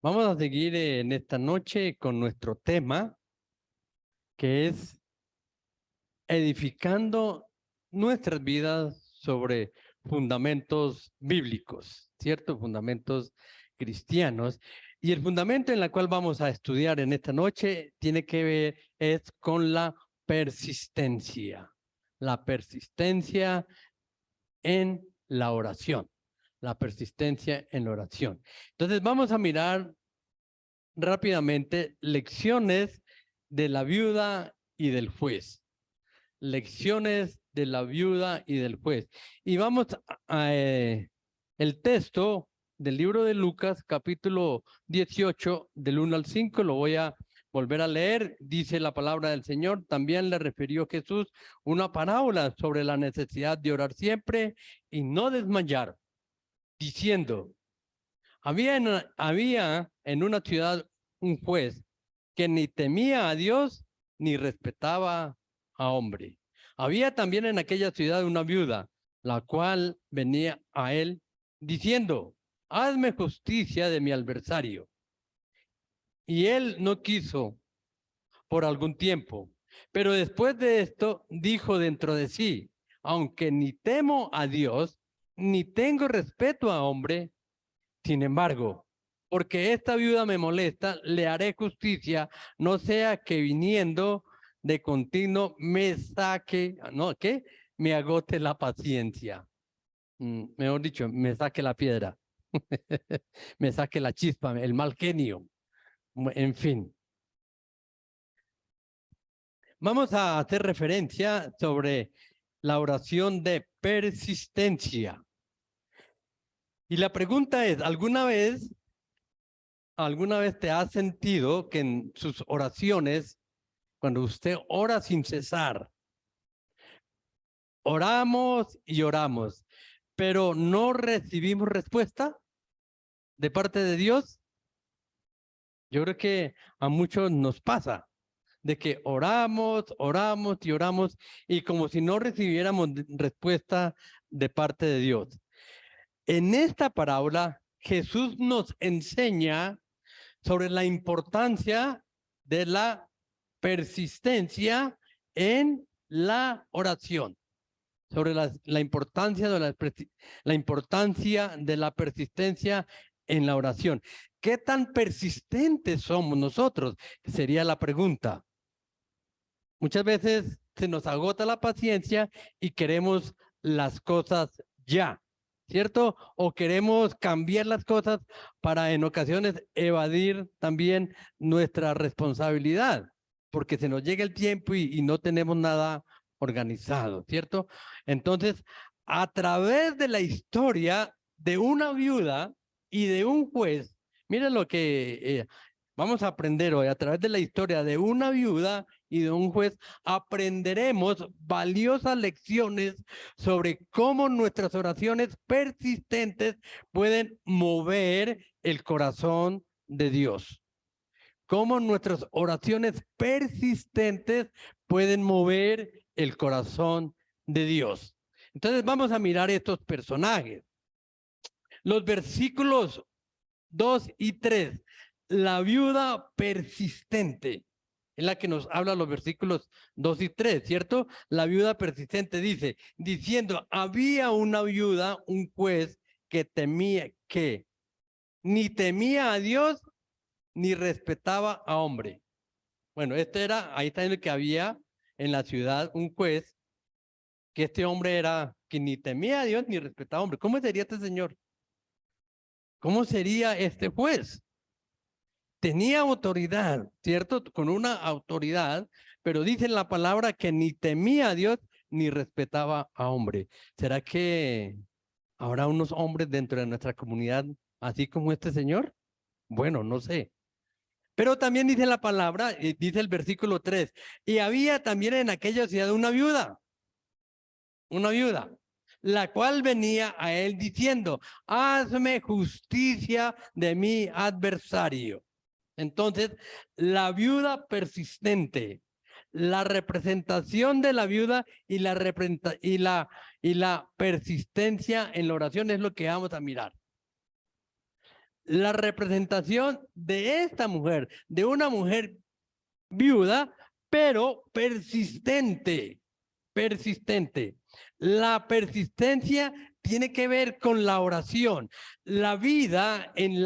Vamos a seguir en esta noche con nuestro tema, que es edificando nuestras vidas sobre fundamentos bíblicos, ¿cierto? Fundamentos cristianos. Y el fundamento en el cual vamos a estudiar en esta noche tiene que ver es con la persistencia en la oración, la persistencia en la oración. Entonces vamos a mirar rápidamente lecciones de la viuda y del juez. Lecciones de la viuda y del juez. Y vamos a el texto del libro de Lucas, capítulo 18, del 1 al 5, lo voy a volver a leer. Dice la palabra del Señor: también le refirió Jesús una parábola sobre la necesidad de orar siempre y no desmayar, diciendo: había en una ciudad un juez que ni temía a Dios ni respetaba a hombre. Había también en aquella ciudad una viuda, la cual venía a él diciendo: hazme justicia de mi adversario. Y él no quiso por algún tiempo. Pero después de esto dijo dentro de sí: aunque ni temo a Dios, ni tengo respeto a hombre, sin embargo, porque esta viuda me molesta, le haré justicia, no sea que viniendo de continuo me saque, ¿no? ¿Qué? Me agote la paciencia. Mejor dicho, me saque la piedra, me saque la chispa, el mal genio. En fin, vamos a hacer referencia sobre la oración de persistencia. Y la pregunta es: ¿Alguna vez te has sentido que en sus oraciones, cuando usted ora sin cesar, oramos y oramos, pero no recibimos respuesta de parte de Dios? Yo creo que a muchos nos pasa de que oramos, oramos y oramos, y como si no recibiéramos respuesta de parte de Dios. En esta parábola, Jesús nos enseña sobre la importancia de la persistencia en la oración, sobre la importancia de la importancia de la persistencia en la oración. ¿Qué tan persistentes somos nosotros? Sería la pregunta. Muchas veces se nos agota la paciencia y queremos las cosas ya, ¿cierto? O queremos cambiar las cosas para en ocasiones evadir también nuestra responsabilidad, porque se nos llega el tiempo y no tenemos nada organizado, ¿cierto? Entonces, a través de la historia de una viuda y de un juez, miren lo que vamos a aprender hoy. A través de la historia de una viuda y de un juez, aprenderemos valiosas lecciones sobre cómo nuestras oraciones persistentes pueden mover el corazón de Dios. Cómo nuestras oraciones persistentes pueden mover el corazón de Dios. Entonces vamos a mirar estos personajes. Los versículos 2 y 3. La viuda persistente es la que nos habla los versículos 2 y 3, ¿cierto? La viuda persistente dice, diciendo: había una viuda, un juez que ni temía a Dios ni respetaba a hombre. Bueno, ahí está en el que había en la ciudad un juez, que este hombre era que ni temía a Dios ni respetaba a hombre. ¿Cómo sería este señor? ¿Cómo sería este juez? Tenía autoridad, ¿cierto? Con una autoridad, pero dice en la palabra que ni temía a Dios ni respetaba a hombre. ¿Será que habrá unos hombres dentro de nuestra comunidad así como este señor? Bueno, no sé. Pero también dice la palabra, dice el versículo 3, y había también en aquella ciudad una viuda, la cual venía a él diciendo: hazme justicia de mi adversario. Entonces, la viuda persistente, la representación de la viuda y la persistencia en la oración es lo que vamos a mirar. la representación de esta mujer, de una mujer viuda, pero persistente, persistente. La persistencia tiene que ver con la oración. La vida en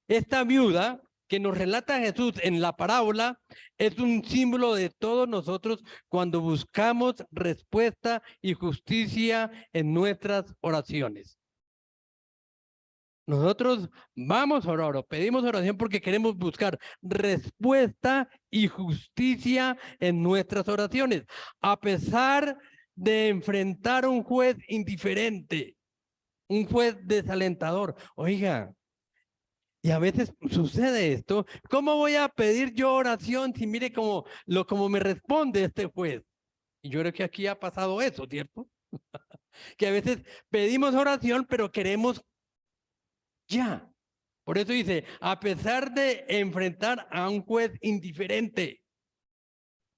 esta viuda que nos relata Jesús en la parábola es un símbolo de todos nosotros cuando buscamos respuesta y justicia en nuestras oraciones. Nosotros vamos a orar, pedimos oración porque queremos buscar respuesta y justicia en nuestras oraciones, a pesar de enfrentar a un juez indiferente, un juez desalentador. Oiga, y a veces sucede esto. ¿Cómo voy a pedir yo oración si mire cómo me responde este juez? Y yo creo que aquí ha pasado eso, ¿cierto? Que a veces pedimos oración, pero queremos ya. Por eso dice, a pesar de enfrentar a un juez indiferente,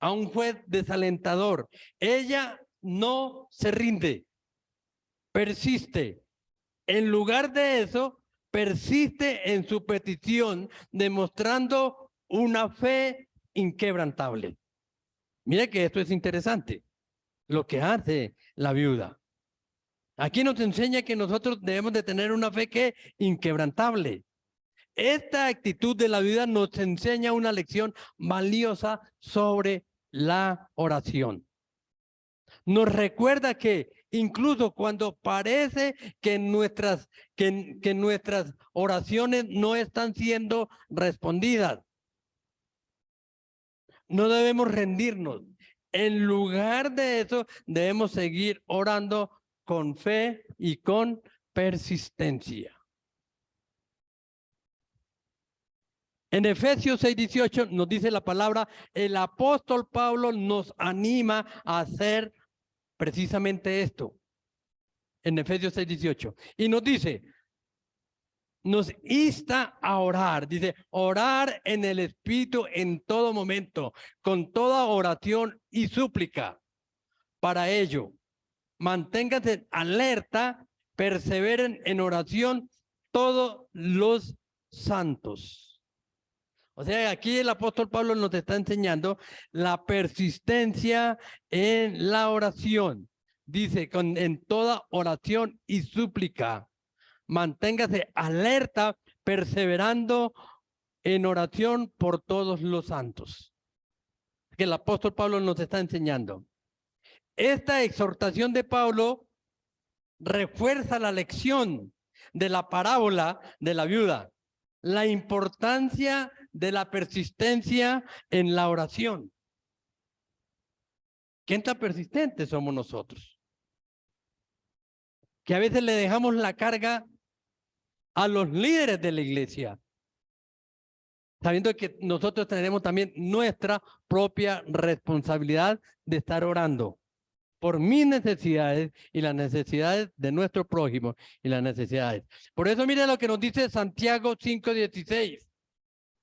a un juez desalentador, ella no se rinde, persiste. En lugar de eso, persiste en su petición, demostrando una fe inquebrantable. Mire que esto es interesante, lo que hace la viuda. Aquí nos enseña que nosotros debemos de tener una fe que inquebrantable. Esta actitud de la vida nos enseña una lección valiosa sobre la oración. Nos recuerda que incluso cuando parece que nuestras oraciones no están siendo respondidas, no debemos rendirnos. En lugar de eso, debemos seguir orando con fe y con persistencia. En Efesios 6:18 nos dice la palabra, el apóstol Pablo nos anima a hacer precisamente esto. En Efesios 6:18. Y nos dice, nos insta a orar. Dice, orar en el Espíritu en todo momento, con toda oración y súplica. Para ello, manténganse alerta, perseveren en oración todos los santos. O sea, aquí el apóstol Pablo nos está enseñando la persistencia en la oración. Dice, en toda oración y súplica, manténgase alerta, perseverando en oración por todos los santos. Que el apóstol Pablo nos está enseñando. Esta exhortación de Pablo refuerza la lección de la parábola de la viuda, la importancia de la persistencia en la oración. ¿Quién tan persistente somos nosotros? Que a veces le dejamos la carga a los líderes de la iglesia, sabiendo que nosotros tenemos también nuestra propia responsabilidad de estar orando por mis necesidades y las necesidades de nuestro prójimo y las necesidades. Por eso mire lo que nos dice Santiago 5:16.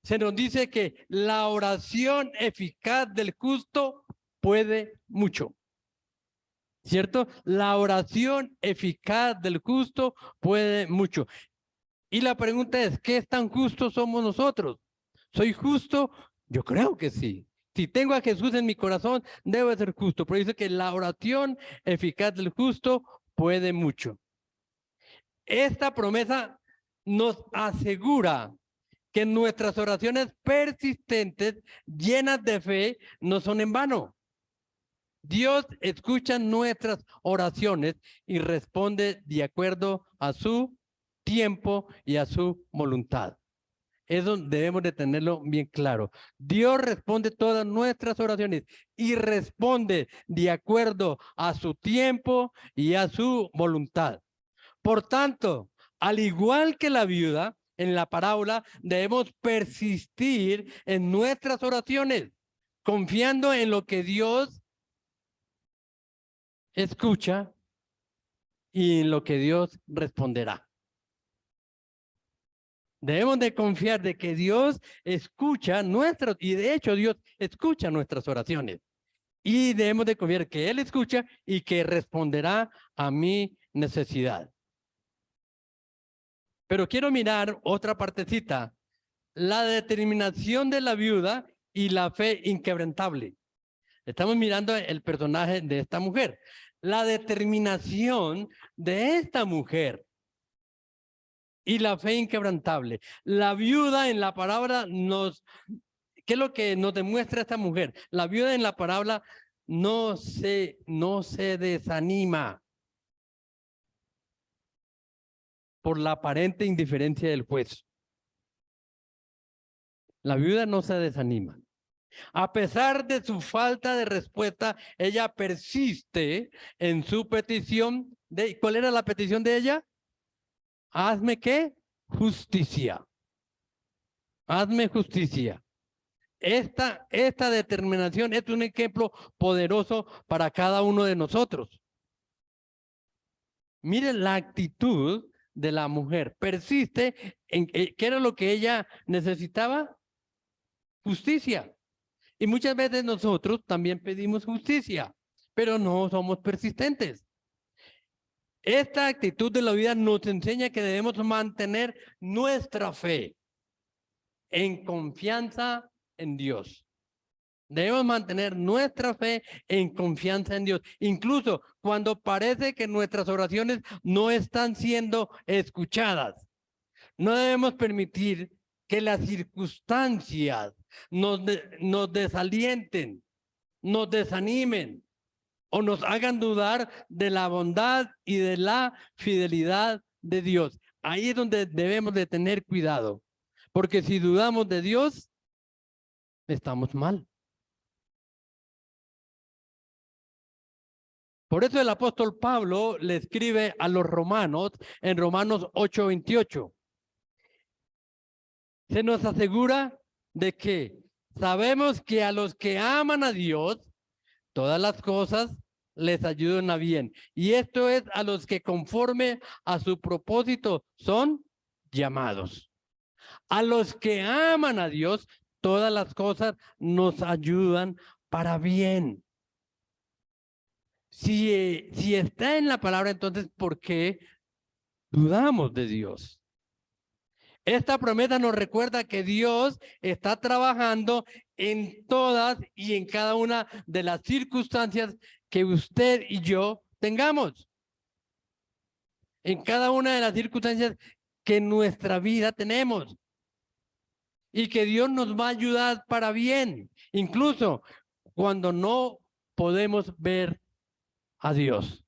Se nos dice que la oración eficaz del justo puede mucho. ¿Cierto? La oración eficaz del justo puede mucho. Y la pregunta es, ¿qué tan justos somos nosotros? ¿Soy justo? Yo creo que sí. Si tengo a Jesús en mi corazón, debo ser justo. Pero dice que la oración eficaz del justo puede mucho. Esta promesa nos asegura que nuestras oraciones persistentes, llenas de fe, no son en vano. Dios escucha nuestras oraciones y responde de acuerdo a su tiempo y a su voluntad. Eso debemos de tenerlo bien claro. Dios responde todas nuestras oraciones y responde de acuerdo a su tiempo y a su voluntad. Por tanto, al igual que la viuda en la parábola, debemos persistir en nuestras oraciones, confiando en lo que Dios escucha y en lo que Dios responderá. Debemos de confiar de que Dios escucha nuestras, y de hecho Dios escucha nuestras oraciones. Y debemos de confiar que Él escucha y que responderá a mi necesidad. Pero quiero mirar otra partecita, la determinación de la viuda y la fe inquebrantable. Estamos mirando el personaje de esta mujer. La determinación de esta mujer y la fe inquebrantable. La viuda en la parábola ¿qué es lo que nos demuestra esta mujer? La viuda en la parábola no se desanima por la aparente indiferencia del juez. La viuda no se desanima. A pesar de su falta de respuesta, ella persiste en su petición. ¿Cuál era la petición de ella? Hazme ¿qué? Justicia. Hazme justicia. Esta determinación es un ejemplo poderoso para cada uno de nosotros. Miren la actitud de la mujer. Persiste en ¿qué era lo que ella necesitaba? Justicia. Y muchas veces nosotros también pedimos justicia, pero no somos persistentes. Esta actitud de la vida nos enseña que debemos mantener nuestra fe en confianza en Dios. Debemos mantener nuestra fe en confianza en Dios. Incluso cuando parece que nuestras oraciones no están siendo escuchadas. No debemos permitir que las circunstancias nos desalienten, nos desanimen o nos hagan dudar de la bondad y de la fidelidad de Dios. Ahí es donde debemos de tener cuidado, porque si dudamos de Dios, estamos mal. Por eso el apóstol Pablo le escribe a los romanos en Romanos 8:28. Se nos asegura de que sabemos que a los que aman a Dios, todas las cosas les ayudan a bien. Y esto es a los que conforme a su propósito son llamados. A los que aman a Dios, todas las cosas nos ayudan para bien. Si está en la palabra, entonces, ¿por qué dudamos de Dios? Esta promesa nos recuerda que Dios está trabajando en todas y en cada una de las circunstancias que usted y yo tengamos. En cada una de las circunstancias que en nuestra vida tenemos. Y que Dios nos va a ayudar para bien. Incluso cuando no podemos ver a Dios.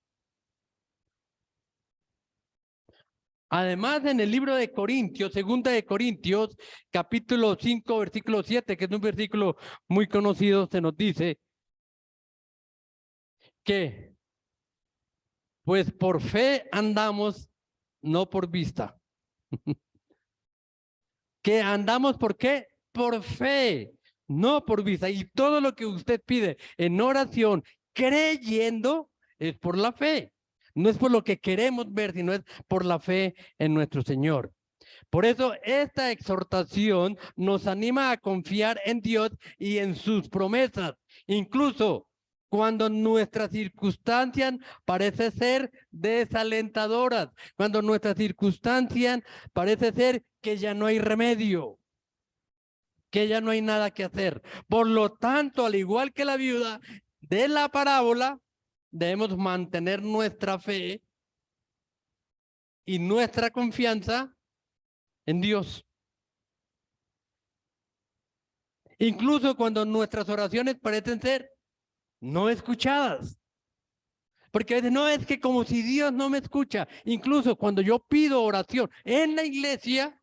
Además, en el libro de Corintios, segunda de Corintios, capítulo 5, versículo 7, que es un versículo muy conocido, se nos dice que, pues por fe andamos, no por vista. Que andamos, ¿por qué? Por fe, no por vista. Y todo lo que usted pide en oración, creyendo, es por la fe. No es por lo que queremos ver, sino es por la fe en nuestro Señor. Por eso esta exhortación nos anima a confiar en Dios y en sus promesas, incluso cuando nuestras circunstancias parecen ser desalentadoras, cuando nuestras circunstancias parece ser que ya no hay remedio, que ya no hay nada que hacer. Por lo tanto, al igual que la viuda de la parábola, debemos mantener nuestra fe y nuestra confianza en Dios. Incluso cuando nuestras oraciones parecen ser no escuchadas. Porque a veces no es que como si Dios no me escucha. Incluso cuando yo pido oración en la iglesia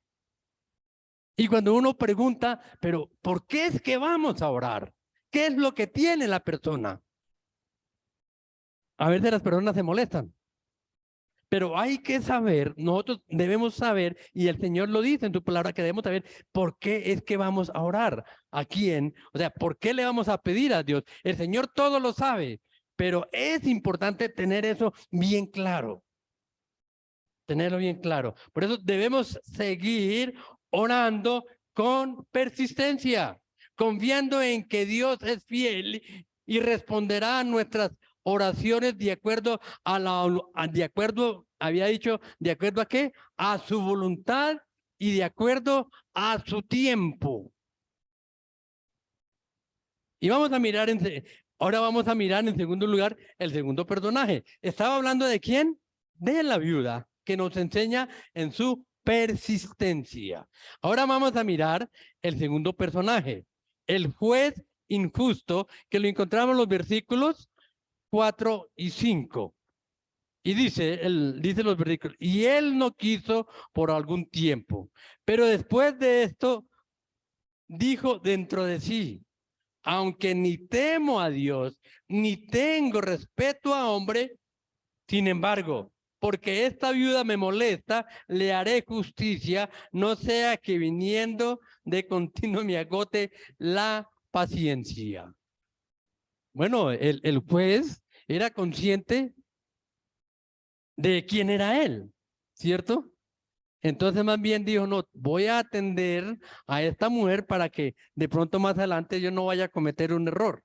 y cuando uno pregunta, pero ¿por qué es que vamos a orar? ¿Qué es lo que tiene la persona? A veces las personas se molestan. Pero hay que saber, nosotros debemos saber, y el Señor lo dice en su palabra, que debemos saber por qué es que vamos a orar. ¿A quién? O sea, ¿por qué le vamos a pedir a Dios? El Señor todo lo sabe, pero es importante tener eso bien claro. Tenerlo bien claro. Por eso debemos seguir orando con persistencia, confiando en que Dios es fiel y responderá a nuestras oraciones de acuerdo había dicho, ¿de acuerdo a qué? A su voluntad y de acuerdo a su tiempo. Y ahora vamos a mirar en segundo lugar el segundo personaje. Estaba hablando de quién? De la viuda, que nos enseña en su persistencia. Ahora vamos a mirar el segundo personaje, el juez injusto, que lo encontramos en los versículos 4 y 5. Y dice los versículos, y él no quiso por algún tiempo, pero después de esto dijo dentro de sí, aunque ni temo a Dios, ni tengo respeto a hombre, sin embargo, porque esta viuda me molesta, le haré justicia, no sea que viniendo de continuo me agote la paciencia. Bueno, el juez era consciente de quién era él, ¿cierto? Entonces más bien dijo, no, voy a atender a esta mujer para que de pronto más adelante yo no vaya a cometer un error.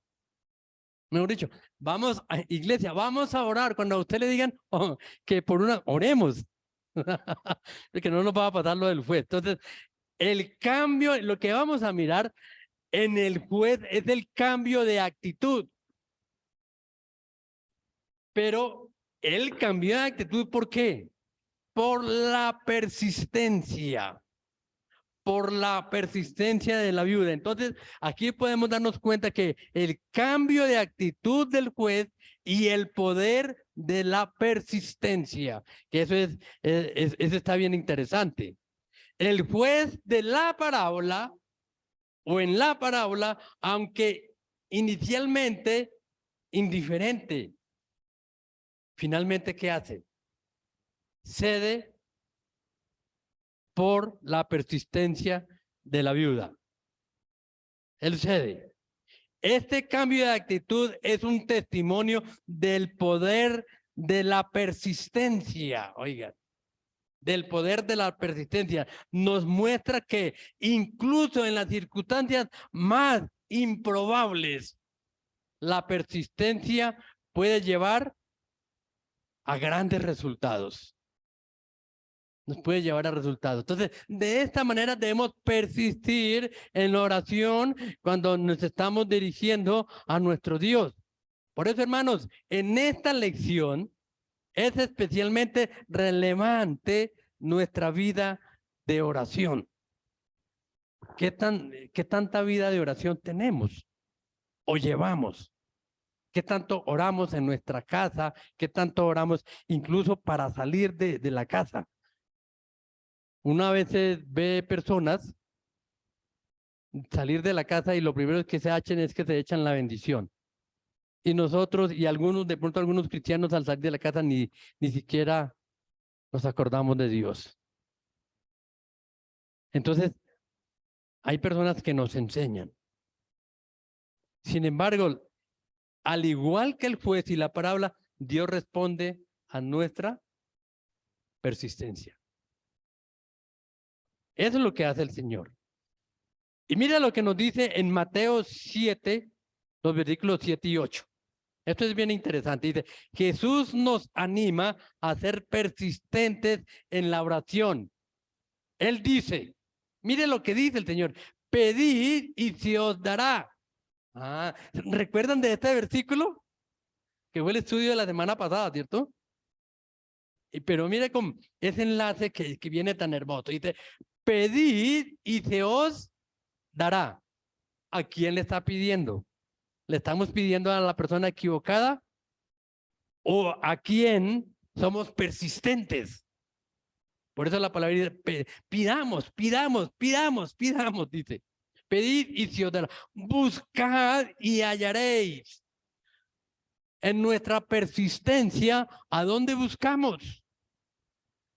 Mejor dicho, vamos a iglesia, vamos a orar. Cuando a usted le digan que oremos, porque no nos va a pasar lo del juez. Entonces, el cambio, lo que vamos a mirar en el juez es el cambio de actitud. Pero él cambió de actitud, ¿por qué? Por la persistencia. Por la persistencia de la viuda. Entonces, aquí podemos darnos cuenta que el cambio de actitud del juez y el poder de la persistencia, que eso eso está bien interesante. El juez de la parábola o en la parábola, aunque inicialmente indiferente, finalmente, ¿qué hace? Cede por la persistencia de la viuda. Él cede. Este cambio de actitud es un testimonio del poder de la persistencia, oigan, del poder de la persistencia. Nos muestra que incluso en las circunstancias más improbables, la persistencia puede llevar a grandes resultados. Nos puede llevar a resultados. Entonces, de esta manera debemos persistir en la oración cuando nos estamos dirigiendo a nuestro Dios. Por eso, hermanos, en esta lección es especialmente relevante nuestra vida de oración. ¿Qué tanta vida de oración tenemos o llevamos? ¿Qué tanto oramos en nuestra casa? ¿Qué tanto oramos incluso para salir de la casa? Una vez ve personas salir de la casa y lo primero que se hacen es que se echan la bendición. Y nosotros y algunos, de pronto algunos cristianos al salir de la casa ni siquiera nos acordamos de Dios. Entonces, hay personas que nos enseñan. Sin embargo, al igual que el juez y la parábola, Dios responde a nuestra persistencia. Eso es lo que hace el Señor. Y mira lo que nos dice en Mateo 7, los versículos 7 y 8. Esto es bien interesante. Dice, Jesús nos anima a ser persistentes en la oración. Él dice, mire lo que dice el Señor, pedid y se os dará. ¿Recuerdan de este versículo? Que fue el estudio de la semana pasada, ¿cierto? Pero mire con ese enlace que viene tan hermoso. Dice, pedid y se os dará. ¿A quién le está pidiendo? ¿Le estamos pidiendo a la persona equivocada? ¿O a quién somos persistentes? Por eso la palabra dice, pidamos, dice. Pedid y se os dará. Buscad y hallaréis. En nuestra persistencia, ¿a dónde buscamos?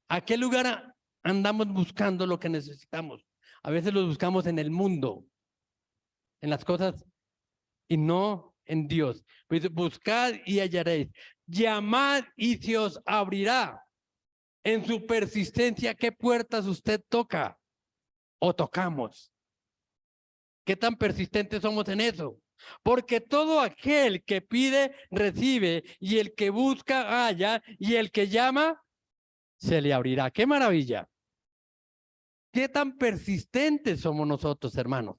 ¿A qué lugar andamos buscando lo que necesitamos? A veces lo buscamos en el mundo, en las cosas y no en Dios. Pues buscad y hallaréis. Llamad y se os abrirá. En su persistencia, ¿qué puertas usted toca o tocamos? ¿Qué tan persistentes somos en eso? Porque todo aquel que pide, recibe, y el que busca, halla, y el que llama, se le abrirá. ¡Qué maravilla! ¿Qué tan persistentes somos nosotros, hermanos?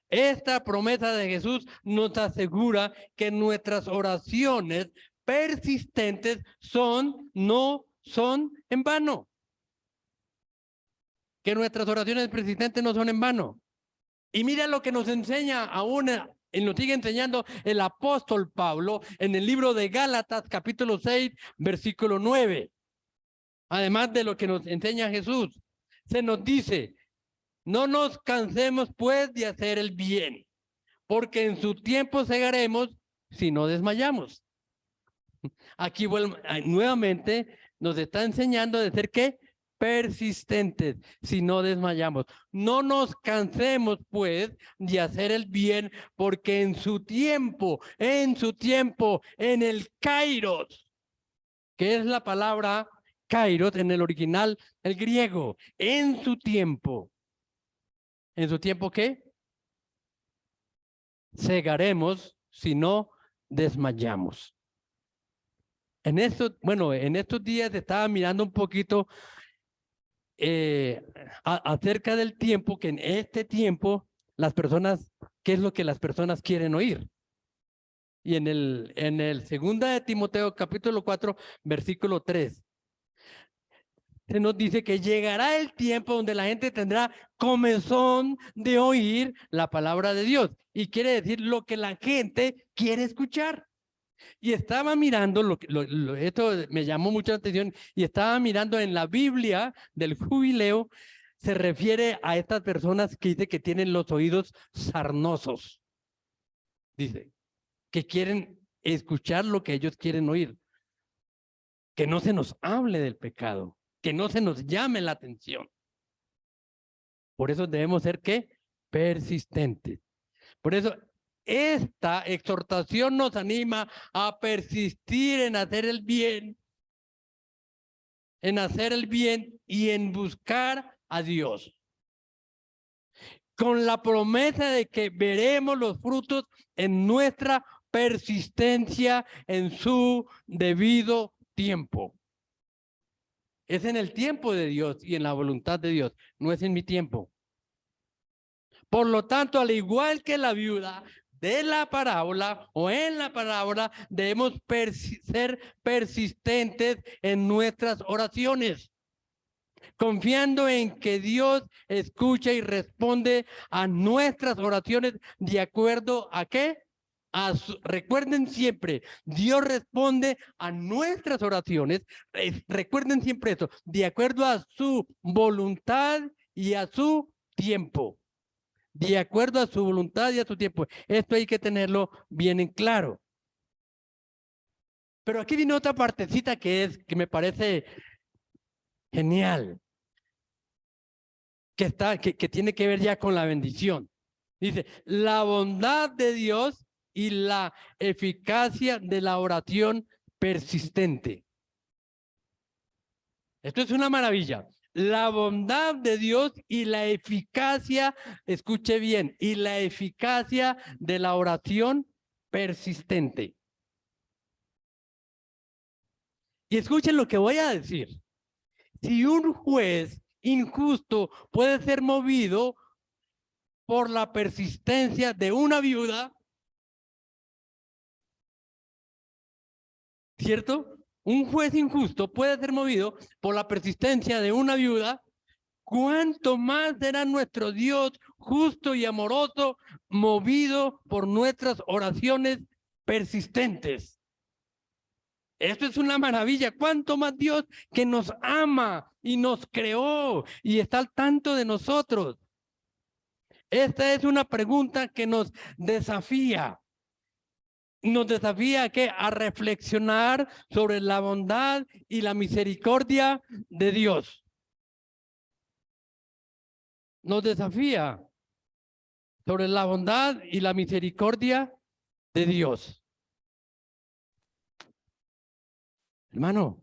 Esta promesa de Jesús nos asegura que nuestras oraciones persistentes no son en vano. Que nuestras oraciones persistentes no son en vano. Y mira lo que nos enseña aún, y nos sigue enseñando el apóstol Pablo en el libro de Gálatas, capítulo 6, versículo 9. Además de lo que nos enseña Jesús, se nos dice, no nos cansemos pues de hacer el bien, porque en su tiempo segaremos si no desmayamos. Aquí nuevamente nos está enseñando de ser ¿qué? Persistentes, si no desmayamos. No nos cansemos pues de hacer el bien, porque en su tiempo, en el kairos, que es la palabra kairos en el original, el griego, en su tiempo. ¿En su tiempo qué? Segaremos si no desmayamos. En estos días estaba mirando un poquito acerca del tiempo, que en este tiempo las personas, ¿qué es lo que las personas quieren oír? Y en el segunda de Timoteo capítulo 4, versículo 3, se nos dice que llegará el tiempo donde la gente tendrá comezón de oír la palabra de Dios. Y quiere decir lo que la gente quiere escuchar. Y estaba mirando, esto me llamó mucho la atención, y estaba mirando en la Biblia del Jubileo, se refiere a estas personas que dice que tienen los oídos sarnosos. Dice, que quieren escuchar lo que ellos quieren oír. Que no se nos hable del pecado, que no se nos llame la atención. Por eso debemos ser, ¿qué? Persistentes. Por eso esta exhortación nos anima a persistir en hacer el bien, y en buscar a Dios. Con la promesa de que veremos los frutos en nuestra persistencia en su debido tiempo. Es en el tiempo de Dios y en la voluntad de Dios, no es en mi tiempo. Por lo tanto, al igual que la viuda de la parábola o en la parábola, debemos ser persistentes en nuestras oraciones, confiando en que Dios escucha y responde a nuestras oraciones de acuerdo a ¿qué? Recuerden siempre, Dios responde a nuestras oraciones, recuerden siempre eso, de acuerdo a su voluntad y a su tiempo. De acuerdo a su voluntad y a su tiempo. Esto hay que tenerlo bien en claro. Pero aquí viene otra partecita que me parece genial. Que tiene que ver ya con la bendición. Dice, la bondad de Dios y la eficacia de la oración persistente. Esto es una maravilla. La bondad de Dios y la eficacia, escuche bien, y la eficacia de la oración persistente. Y escuchen lo que voy a decir. Si un juez injusto puede ser movido por la persistencia de una viuda, ¿cierto? Un juez injusto puede ser movido por la persistencia de una viuda, ¿cuánto más será nuestro Dios justo y amoroso, movido por nuestras oraciones persistentes? Esto es una maravilla. ¿Cuánto más Dios que nos ama y nos creó y está al tanto de nosotros? Esta es una pregunta que nos desafía. Nos desafía a reflexionar sobre la bondad y la misericordia de Dios. Nos desafía sobre la bondad y la misericordia de Dios. Hermano,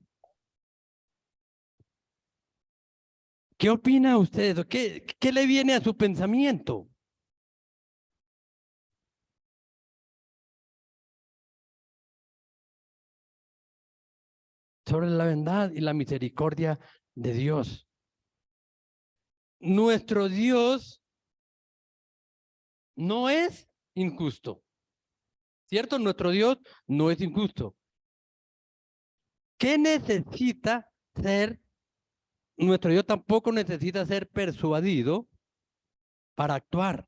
¿qué opina usted? ¿Qué le viene a su pensamiento? sobre la bondad y la misericordia de Dios. Nuestro Dios no es injusto, ¿cierto? Nuestro Dios no es injusto. ¿Qué necesita ser? Nuestro Dios tampoco necesita ser persuadido para actuar.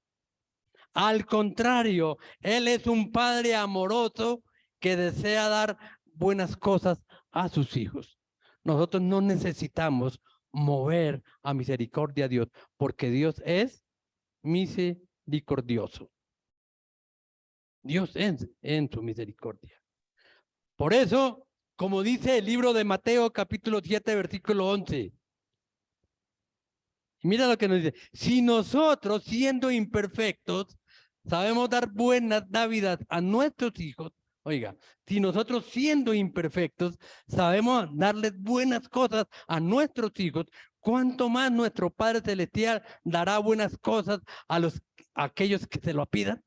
Al contrario, Él es un Padre amoroso que desea dar buenas cosas a sus hijos. Nosotros no necesitamos mover a misericordia a Dios, porque Dios es misericordioso. Dios es en su misericordia. Por eso, como dice el libro de Mateo, capítulo 7, versículo 11. Mira lo que nos dice. Si nosotros, siendo imperfectos, sabemos dar buenas dádivas a nuestros hijos, oiga, si nosotros siendo imperfectos sabemos darles buenas cosas a nuestros hijos, ¿cuánto más nuestro Padre Celestial dará buenas cosas a aquellos que se lo pidan?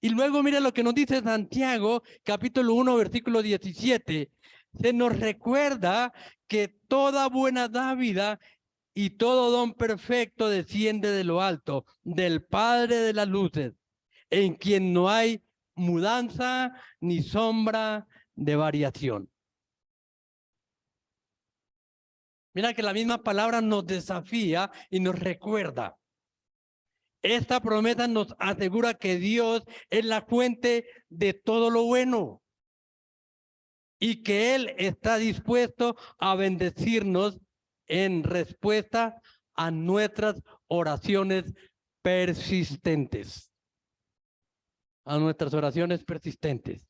Y luego mira lo que nos dice Santiago, capítulo 1, versículo 17. Se nos recuerda que toda buena dávida y todo don perfecto desciende de lo alto, del Padre de las luces, en quien no hay mudanza ni sombra de variación. Mira que la misma palabra nos desafía y nos recuerda. Esta promesa nos asegura que Dios es la fuente de todo lo bueno y que Él está dispuesto a bendecirnos en respuesta a nuestras oraciones persistentes. A nuestras oraciones persistentes.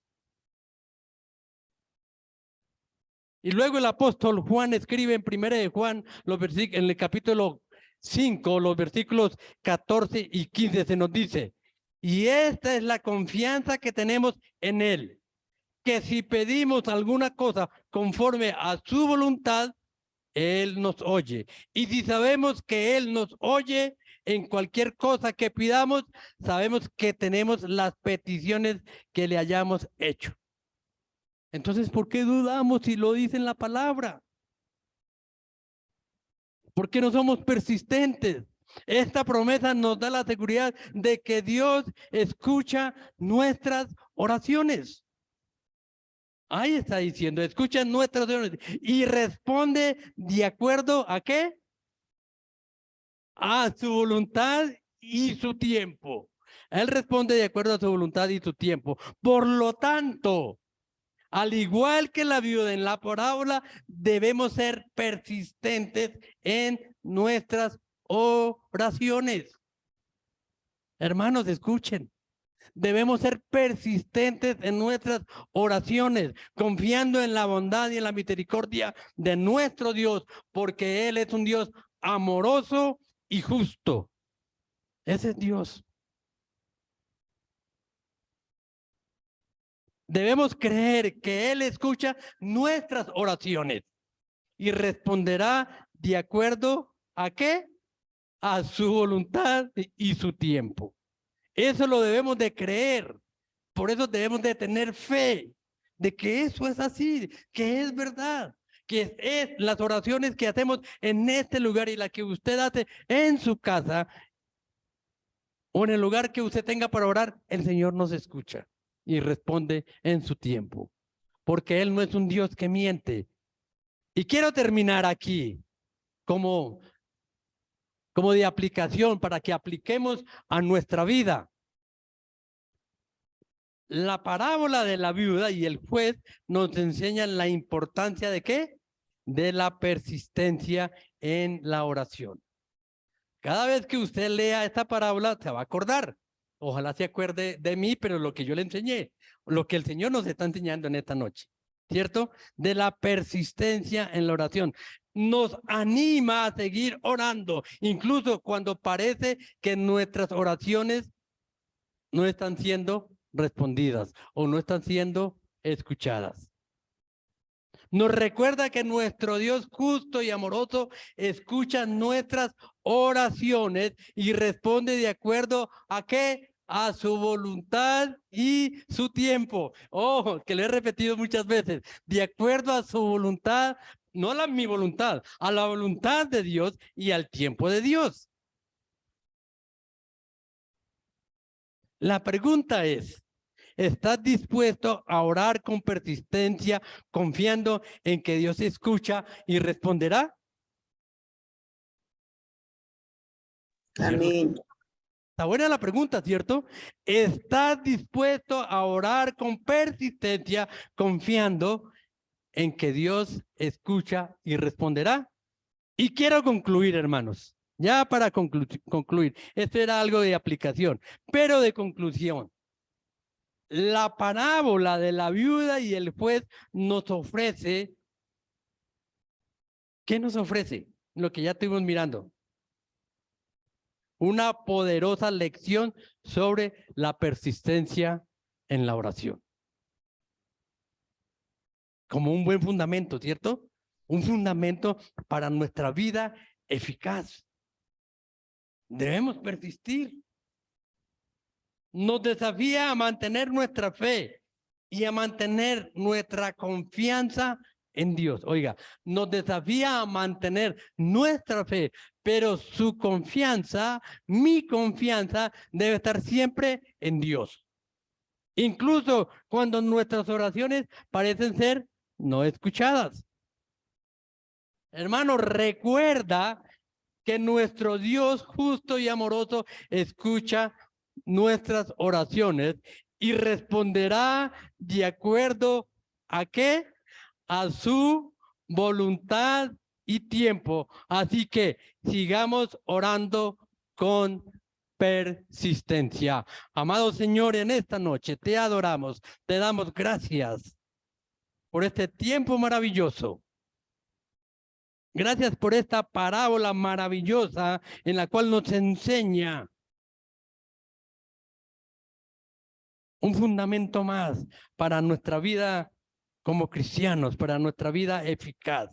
Y luego el apóstol Juan escribe en 1 de Juan, en el capítulo 5, los versículos 14 y 15 se nos dice, y esta es la confianza que tenemos en Él, que si pedimos alguna cosa conforme a su voluntad, Él nos oye. Y si sabemos que Él nos oye en cualquier cosa que pidamos, sabemos que tenemos las peticiones que le hayamos hecho. Entonces, ¿por qué dudamos si lo dice en la palabra? ¿Por qué no somos persistentes? Esta promesa nos da la seguridad de que Dios escucha nuestras oraciones. Ahí está diciendo, escucha nuestras oraciones y responde de acuerdo a ¿qué? A su voluntad y su tiempo. Él responde de acuerdo a su voluntad y su tiempo. Por lo tanto, al igual que la viuda en la parábola, debemos ser persistentes en nuestras oraciones. Hermanos, escuchen. Debemos ser persistentes en nuestras oraciones, confiando en la bondad y en la misericordia de nuestro Dios, porque Él es un Dios amoroso y justo. Ese es Dios. Debemos creer que Él escucha nuestras oraciones y responderá de acuerdo a ¿qué? A su voluntad y su tiempo. Eso lo debemos de creer. Por eso debemos de tener fe de que eso es así, que es verdad, que es las oraciones que hacemos en este lugar y la que usted hace en su casa o en el lugar que usted tenga para orar, el Señor nos escucha y responde en su tiempo, porque Él no es un Dios que miente. Y quiero terminar aquí como de aplicación para que apliquemos a nuestra vida. La parábola de la viuda y el juez nos enseñan la importancia de ¿qué? De la persistencia en la oración. Cada vez que usted lea esta parábola se va a acordar. Ojalá se acuerde de mí, pero lo que yo le enseñé, lo que el Señor nos está enseñando en esta noche, ¿cierto? De la persistencia en la oración. Nos anima a seguir orando, incluso cuando parece que nuestras oraciones no están siendo respondidas o no están siendo escuchadas. Nos recuerda que nuestro Dios justo y amoroso escucha nuestras oraciones y responde de acuerdo a ¿qué? a su voluntad y su tiempo. Oh, que lo he repetido muchas veces. De acuerdo a su voluntad, no a mi voluntad, a la voluntad de Dios y al tiempo de Dios. La pregunta es, ¿estás dispuesto a orar con persistencia, confiando en que Dios escucha y responderá? Amén. Está buena la pregunta, ¿cierto? ¿Estás dispuesto a orar con persistencia, confiando en que Dios escucha y responderá? Y quiero concluir, hermanos, ya para concluir. Esto era algo de aplicación, pero de conclusión. La parábola de la viuda y el juez nos ofrece, ¿qué nos ofrece? Lo que ya estuvimos mirando. Una poderosa lección sobre la persistencia en la oración. Como un buen fundamento, ¿cierto? Un fundamento para nuestra vida eficaz. Debemos persistir. Nos desafía a mantener nuestra fe y a mantener nuestra confianza en Dios. Oiga, nos desafía a mantener nuestra fe, pero su confianza, mi confianza, debe estar siempre en Dios. Incluso cuando nuestras oraciones parecen ser no escuchadas. Hermano, recuerda que nuestro Dios justo y amoroso escucha nuestras oraciones y responderá de acuerdo a qué, a su voluntad y tiempo. Así que sigamos orando con persistencia. Amado Señor, en esta noche te adoramos, te damos gracias por este tiempo maravilloso. Gracias por esta parábola maravillosa en la cual nos enseña un fundamento más para nuestra vida como cristianos, para nuestra vida eficaz,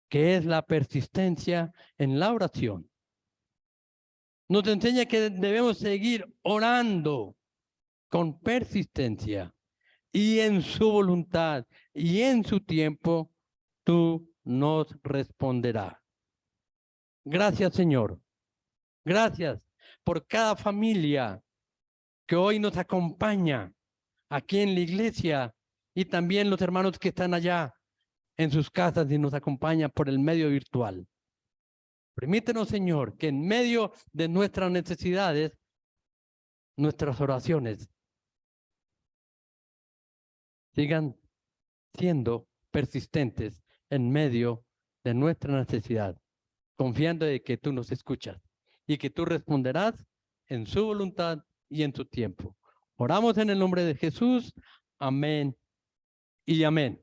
que es la persistencia en la oración. Nos enseña que debemos seguir orando con persistencia y en su voluntad y en su tiempo tú nos responderás. Gracias, Señor. Gracias por cada familia que hoy nos acompaña aquí en la iglesia y también los hermanos que están allá en sus casas y nos acompañan por el medio virtual. Permítenos, Señor, que en medio de nuestras necesidades, nuestras oraciones sigan siendo persistentes en medio de nuestra necesidad, confiando de que tú nos escuchas y que tú responderás en su voluntad y en su tiempo. Oramos en el nombre de Jesús. Amén y amén.